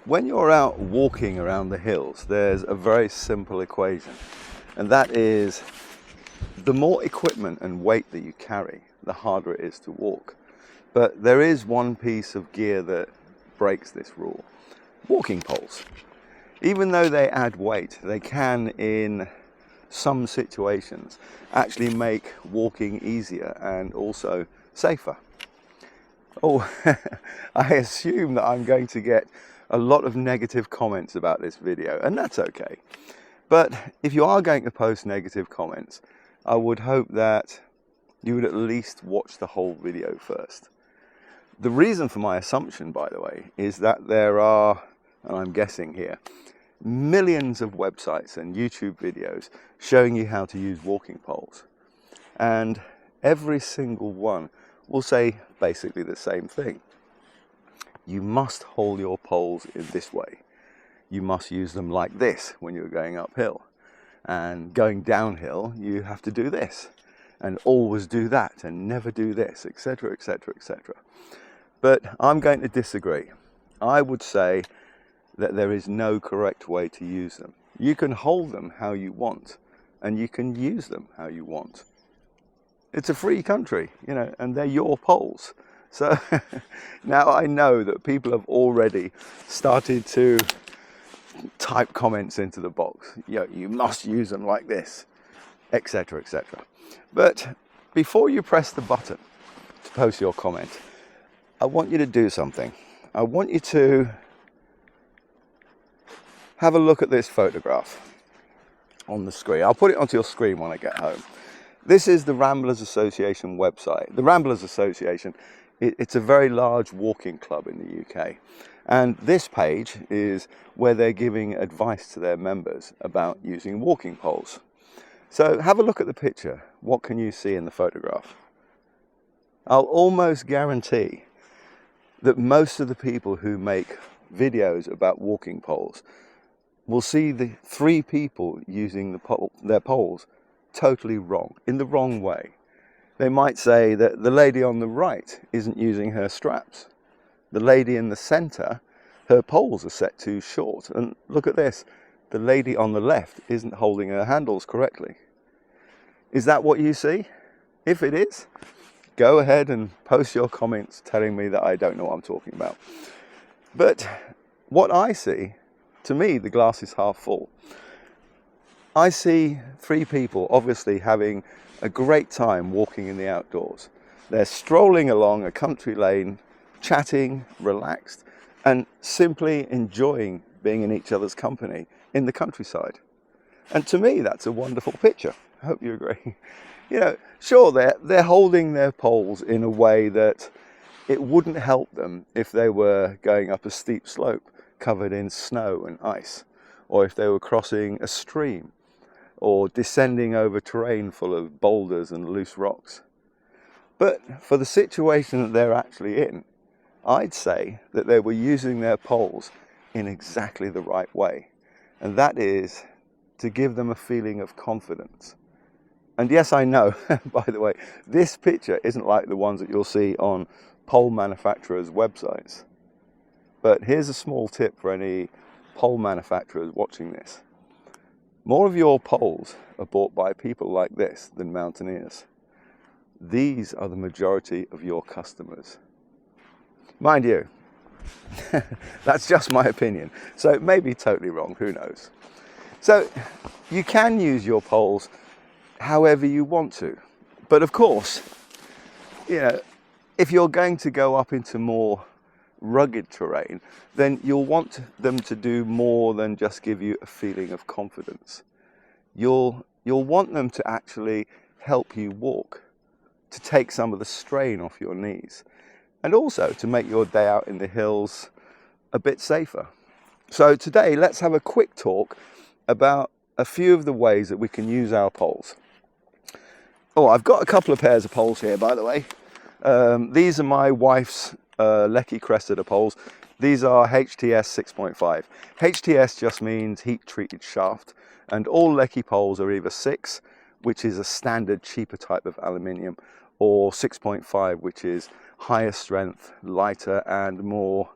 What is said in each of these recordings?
When you're out walking around the hills, there's a very simple equation, and that is the more equipment and weight that you carry, the harder it is to walk. But there is one piece of gear that breaks this rule: walking poles. Even though they add weight, they can, in some situations, actually make walking easier and also safer. Oh, I assume that I'm going to get a lot of negative comments about this video, and that's okay. But if you are going to post negative comments, I would hope that you would at least watch the whole video first. The reason for my assumption, by the way, is that there are, and I'm guessing here, millions of websites and YouTube videos showing you how to use walking poles. And every single one will say basically the same thing. You must hold your poles in this way. You must use them like this when you're going uphill. And going downhill, you have to do this. And always do that and never do this, etc., etc., etc. But I'm going to disagree. I would say that there is no correct way to use them. You can hold them how you want, and you can use them how you want. It's a free country, you know, and they're your poles. So now I know that people have already started to type comments into the box. You know, you must use them like this, etc., etc. But before you press the button to post your comment, I want you to do something. I want you to have a look at this photograph on the screen. I'll put it onto your screen when I get home. This is the Ramblers Association website. The Ramblers Association, it's a very large walking club in the UK. And this page is where they're giving advice to their members about using walking poles. So have a look at the picture. What can you see in the photograph? I'll almost guarantee that most of the people who make videos about walking poles will see the three people using their poles totally wrong, in the wrong way. They might say that the lady on the right isn't using her straps. The lady in the center, her poles are set too short. And look at this, the lady on the left isn't holding her handles correctly. Is that what you see? If it is, go ahead and post your comments telling me that I don't know what I'm talking about. But what I see, to me, the glass is half full. I see three people obviously having a great time walking in the outdoors. They're strolling along a country lane, chatting, relaxed, and simply enjoying being in each other's company in the countryside. And to me, that's a wonderful picture. I hope you agree. You know, sure, they're holding their poles in a way that it wouldn't help them if they were going up a steep slope covered in snow and ice, or if they were crossing a stream, or descending over terrain full of boulders and loose rocks. But for the situation that they're actually in, I'd say that they were using their poles in exactly the right way. And that is to give them a feeling of confidence. And yes, I know, by the way, this picture isn't like the ones that you'll see on pole manufacturers' websites. But here's a small tip for any pole manufacturers watching this. More of your poles are bought by people like this than mountaineers. These are the majority of your customers. Mind you, that's just my opinion, so it may be totally wrong, who knows. So you can use your poles however you want to, but of course, you know, if you're going to go up into more rugged terrain, then you'll want them to do more than just give you a feeling of confidence. You'll want them to actually help you walk, to take some of the strain off your knees, and also to make your day out in the hills a bit safer. So today, let's have a quick talk about a few of the ways that we can use our poles. Oh, I've got a couple of pairs of poles here, by the way. These are my wife's Lecky Cressida poles. These are HTS 6.5. HTS just means heat treated shaft, and all Lecky poles are either 6, which is a standard cheaper type of aluminium, or 6.5, which is higher strength, lighter and more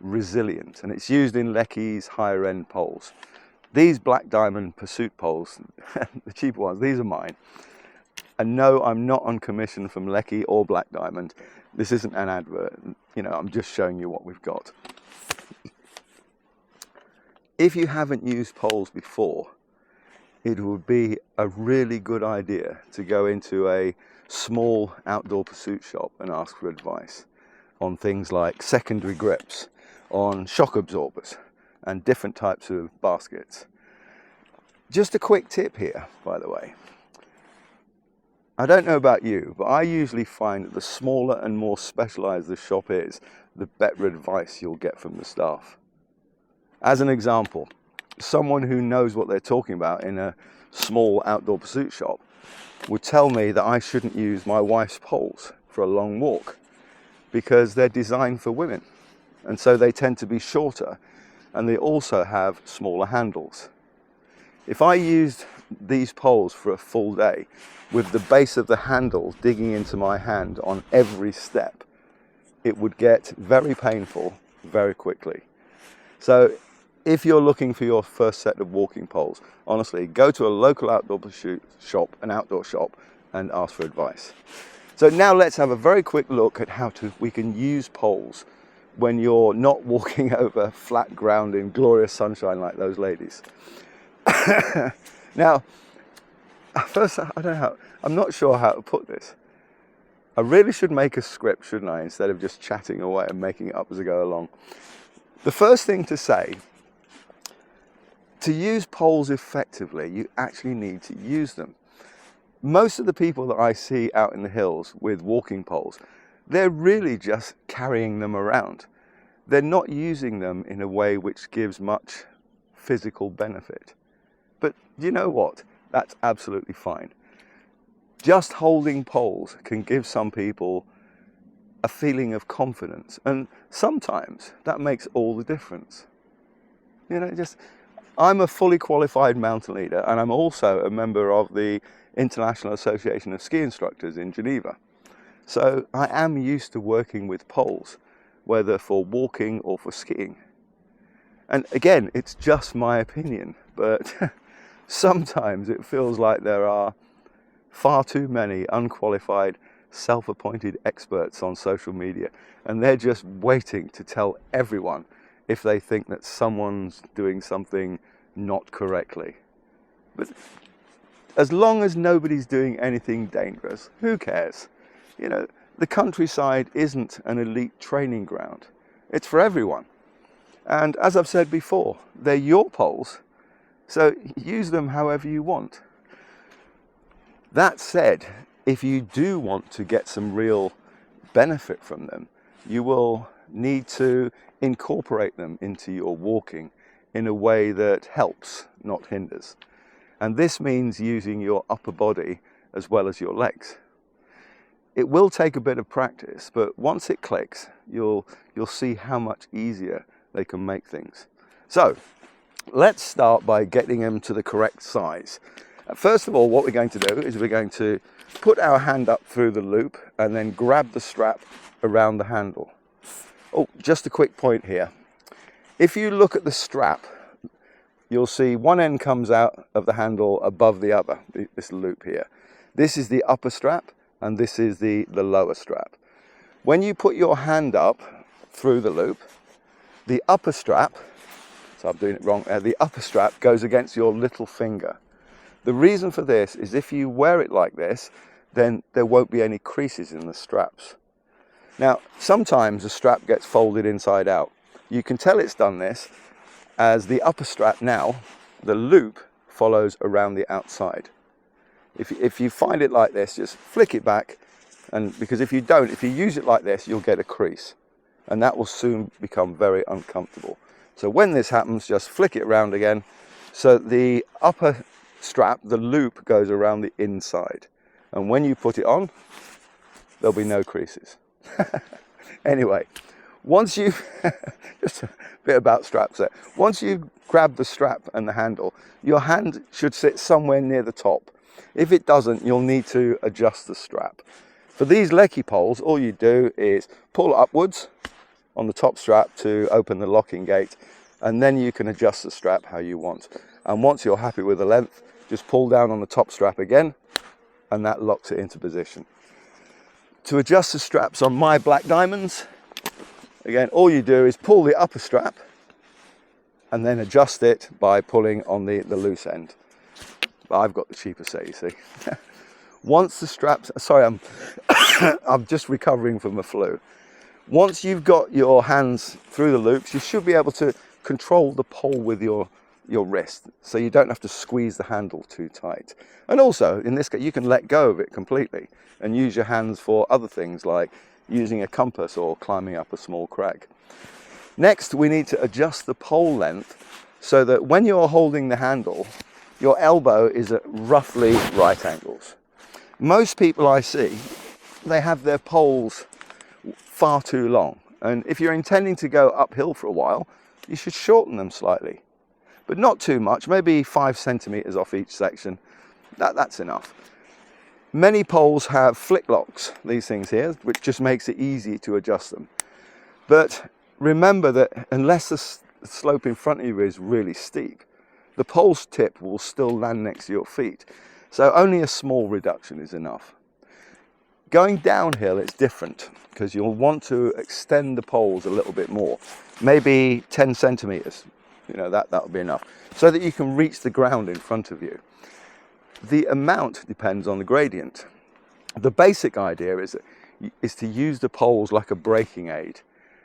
resilient, and it's used in Lecky's higher end poles. These black diamond pursuit poles, the cheaper ones, these are mine. And no, I'm not on commission from Lecky or Black Diamond. This isn't an advert, you know, I'm just showing you what we've got. If you haven't used poles before, it would be a really good idea to go into a small outdoor pursuit shop and ask for advice on things like secondary grips, on shock absorbers, and different types of baskets. Just a quick tip here, by the way. I don't know about you, but I usually find that the smaller and more specialized the shop is, the better advice you'll get from the staff. As an example, someone who knows what they're talking about in a small outdoor pursuit shop would tell me that I shouldn't use my wife's poles for a long walk because they're designed for women, and so they tend to be shorter, and they also have smaller handles. If I used these poles for a full day with the base of the handle digging into my hand on every step, it would get very painful very quickly. So if you're looking for your first set of walking poles, honestly, go to a local outdoor pursuit shop, an outdoor shop, and ask for advice. So now let's have a very quick look at how we can use poles when you're not walking over flat ground in glorious sunshine like those ladies. Now, first, I'm not sure how to put this. I really should make a script, shouldn't I, instead of just chatting away and making it up as I go along. The first thing to say, to use poles effectively, you actually need to use them. Most of the people that I see out in the hills with walking poles, they're really just carrying them around. They're not using them in a way which gives much physical benefit. But you know what? That's absolutely fine. Just holding poles can give some people a feeling of confidence, and sometimes that makes all the difference. You know, I'm a fully qualified mountain leader, and I'm also a member of the International Association of Ski Instructors in Geneva. So I am used to working with poles, whether for walking or for skiing. And again, it's just my opinion, but sometimes it feels like there are far too many unqualified, self-appointed experts on social media, and they're just waiting to tell everyone if they think that someone's doing something not correctly. But as long as nobody's doing anything dangerous, who cares? You know, the countryside isn't an elite training ground. It's for everyone. And as I've said before, they're your poles, so use them however you want. That said, if you do want to get some real benefit from them, you will need to incorporate them into your walking in a way that helps, not hinders. And this means using your upper body as well as your legs. It will take a bit of practice, but once it clicks, you'll see how much easier they can make things. So let's start by getting them to the correct size. First of all, what we're going to do is we're going to put our hand up through the loop and then grab the strap around the handle. Oh, just a quick point here. If you look at the strap, you'll see one end comes out of the handle above the other, this loop here. This is the upper strap and this is the lower strap. When you put your hand up through the loop, the upper strap, so I'm doing it wrong, the upper strap goes against your little finger. The reason for this is if you wear it like this, then there won't be any creases in the straps. Now, sometimes the strap gets folded inside out. You can tell it's done this as the upper strap now, the loop follows around the outside. If you find it like this, just flick it back, and because if you use it like this, you'll get a crease, and that will soon become very uncomfortable. So when this happens, just flick it around again. So the upper strap, the loop goes around the inside, and when you put it on, there'll be no creases. Anyway, once you've just a bit about straps there. Once you've grabbed the strap and the handle, your hand should sit somewhere near the top. If it doesn't, you'll need to adjust the strap. For these Lecky poles, all you do is pull upwards on the top strap to open the locking gate, and then you can adjust the strap how you want. And once you're happy with the length, just pull down on the top strap again, and that locks it into position. To adjust the straps on my Black Diamonds, again, all you do is pull the upper strap and then adjust it by pulling on the loose end. But I've got the cheaper set, you see. Once the straps, sorry, I'm just recovering from the flu. Once you've got your hands through the loops, you should be able to control the pole with your wrist, so you don't have to squeeze the handle too tight. And also, in this case, you can let go of it completely and use your hands for other things like using a compass or climbing up a small crag. Next, we need to adjust the pole length so that when you're holding the handle, your elbow is at roughly right angles. Most people I see, they have their poles far too long. And if you're intending to go uphill for a while, you should shorten them slightly. But not too much, maybe 5 centimeters off each section. That's enough. Many poles have flick locks, these things here, which just makes it easy to adjust them. But remember that unless the slope in front of you is really steep, the pole's tip will still land next to your feet. So only a small reduction is enough. Going downhill, it's different because you'll want to extend the poles a little bit more, maybe 10 centimeters. You know, that'll be enough, so that you can reach the ground in front of you. The amount depends on the gradient. The basic idea is to use the poles like a braking aid.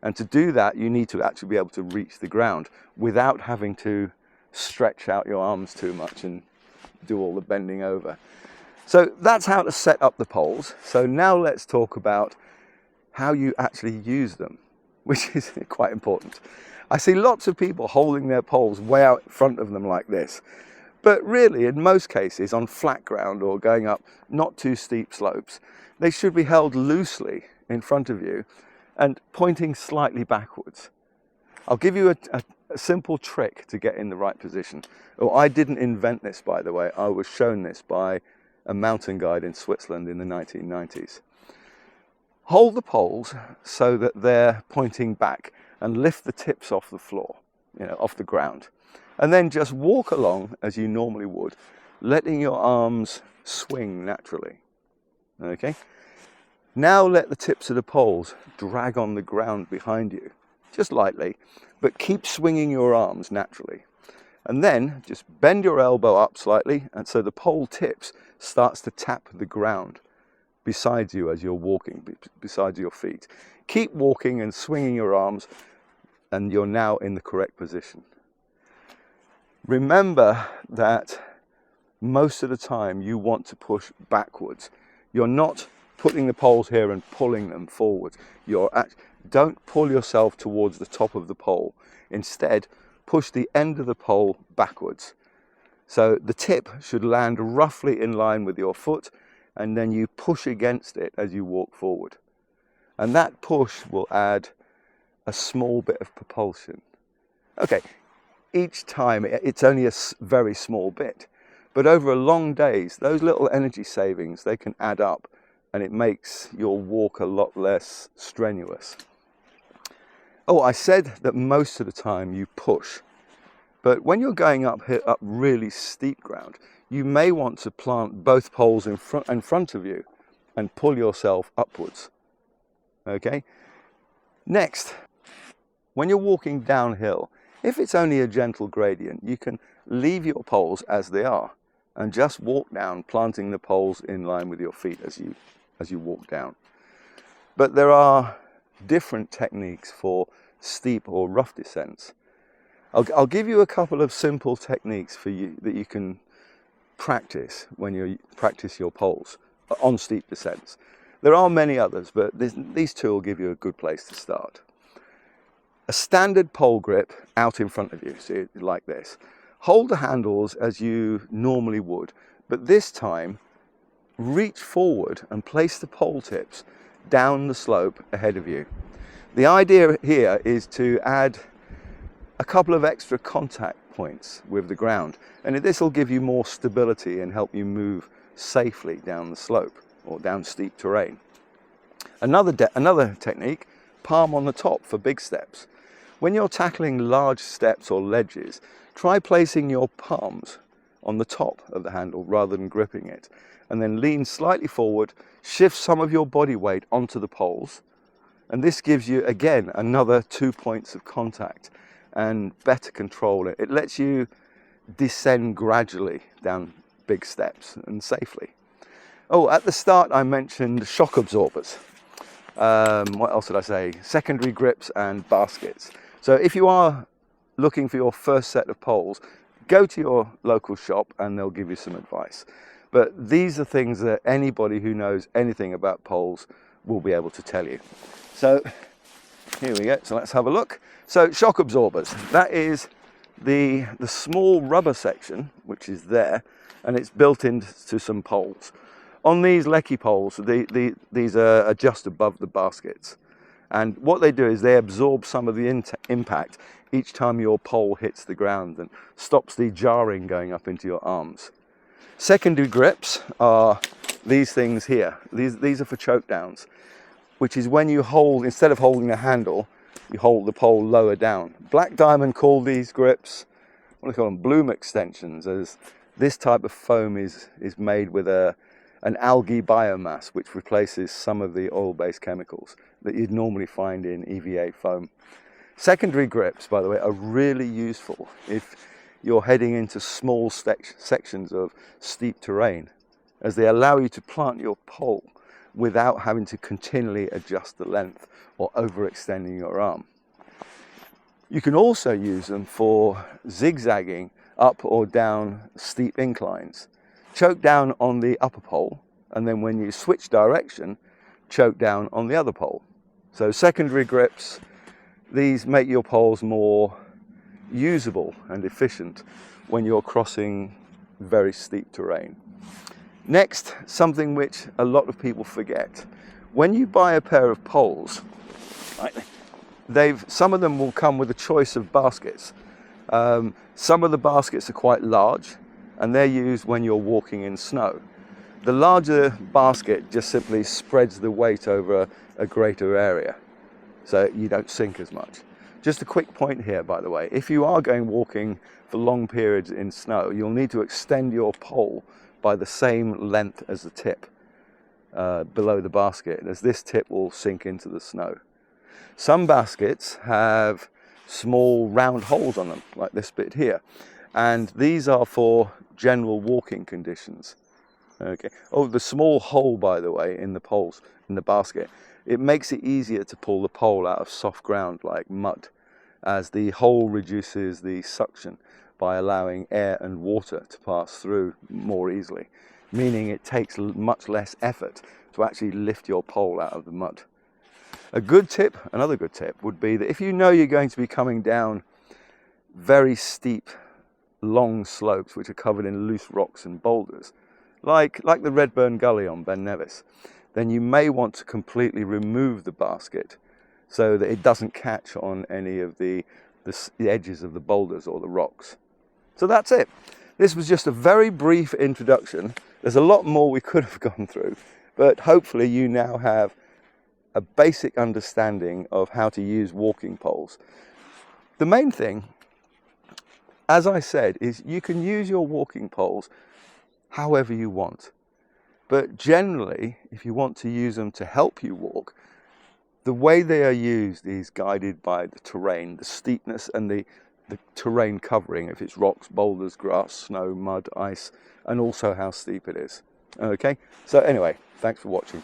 And to do that, you need to actually be able to reach the ground without having to stretch out your arms too much and do all the bending over. So that's how to set up the poles. So now let's talk about how you actually use them, which is quite important. I see lots of people holding their poles way out in front of them like this. But really, in most cases, on flat ground or going up not too steep slopes, they should be held loosely in front of you and pointing slightly backwards. I'll give you a simple trick to get in the right position. Oh, I didn't invent this, by the way. I was shown this by a mountain guide in Switzerland in the 1990s. Hold the poles so that they're pointing back and lift the tips off the floor, off the ground. And then just walk along as you normally would, letting your arms swing naturally. Okay? Now let the tips of the poles drag on the ground behind you, just lightly, but keep swinging your arms naturally. And then just bend your elbow up slightly, and so the pole tips starts to tap the ground beside you as you're walking, beside your feet. Keep walking and swinging your arms, and you're now in the correct position. Remember that most of the time you want to push backwards. You're not putting the poles here and pulling them forward. Don't pull yourself towards the top of the pole. Instead, push the end of the pole backwards. So the tip should land roughly in line with your foot, and then you push against it as you walk forward. And that push will add a small bit of propulsion. Okay, each time it's only a very small bit, but over a long days, those little energy savings, they can add up, and it makes your walk a lot less strenuous. Oh, I said that most of the time you push, but when you're going up really steep ground, you may want to plant both poles in front of you and pull yourself upwards. Okay? Next, when you're walking downhill, if it's only a gentle gradient, you can leave your poles as they are and just walk down, planting the poles in line with your feet as you walk down. But there are different techniques for steep or rough descents. I'll give you a couple of simple techniques for you that you can practice when you practice your poles on steep descents. There are many others, but these two will give you a good place to start. A standard pole grip out in front of you, see, like this. Hold the handles as you normally would, but this time reach forward and place the pole tips down the slope ahead of you. The idea here is to add a couple of extra contact points with the ground, and this will give you more stability and help you move safely down the slope or down steep terrain. Another technique, palm on the top for big steps. When you're tackling large steps or ledges, try placing your palms on the top of the handle rather than gripping it, and then lean slightly forward, shift some of your body weight onto the poles, and this gives you again another 2 points of contact and better control. It lets you descend gradually down big steps and safely. Oh, at the start I mentioned shock absorbers. What else did I say? Secondary grips and baskets. So if you are looking for your first set of poles, go to your local shop and they'll give you some advice. But these are things that anybody who knows anything about poles will be able to tell you. So here we go, so let's have a look. So shock absorbers, that is the small rubber section which is there, and it's built into some poles. On these Lecky poles, these are just above the baskets, and what they do is they absorb some of the impact each time your pole hits the ground and stops the jarring going up into your arms. Secondary grips are these things here. These are for choke downs, which is when you hold, instead of holding the handle, you hold the pole lower down. Black Diamond call these grips, what do they call them, bloom extensions, as this type of foam is made with an algae biomass which replaces some of the oil-based chemicals that you'd normally find in EVA foam. Secondary grips, by the way, are really useful if you're heading into small sections of steep terrain, as they allow you to plant your pole without having to continually adjust the length or overextending your arm. You can also use them for zigzagging up or down steep inclines. Choke down on the upper pole, and then when you switch direction, choke down on the other pole. So secondary grips, these make your poles more usable and efficient when you're crossing very steep terrain. Next, something which a lot of people forget. When you buy a pair of poles, some of them will come with a choice of baskets. Some of the baskets are quite large, and they're used when you're walking in snow. The larger basket just simply spreads the weight over a greater area, so you don't sink as much. Just a quick point here, by the way, if you are going walking for long periods in snow, you'll need to extend your pole by the same length as the tip below the basket, as this tip will sink into the snow. Some baskets have small round holes on them, like this bit here, and these are for general walking conditions. Okay. Oh, the small hole, by the way, in the poles, in the basket, it makes it easier to pull the pole out of soft ground like mud, as the hole reduces the suction by allowing air and water to pass through more easily, meaning it takes much less effort to actually lift your pole out of the mud. A good tip, another good tip, would be that if you know you're going to be coming down very steep, long slopes which are covered in loose rocks and boulders, like the Redburn Gully on Ben Nevis, then you may want to completely remove the basket so that it doesn't catch on any of the edges of the boulders or the rocks. So that's it. This was just a very brief introduction. There's a lot more we could have gone through, but hopefully you now have a basic understanding of how to use walking poles. The main thing, as I said, is you can use your walking poles however you want. But generally, if you want to use them to help you walk, the way they are used is guided by the terrain, the steepness and the terrain covering, if it's rocks, boulders, grass, snow, mud, ice, and also how steep it is. Okay, so anyway, thanks for watching.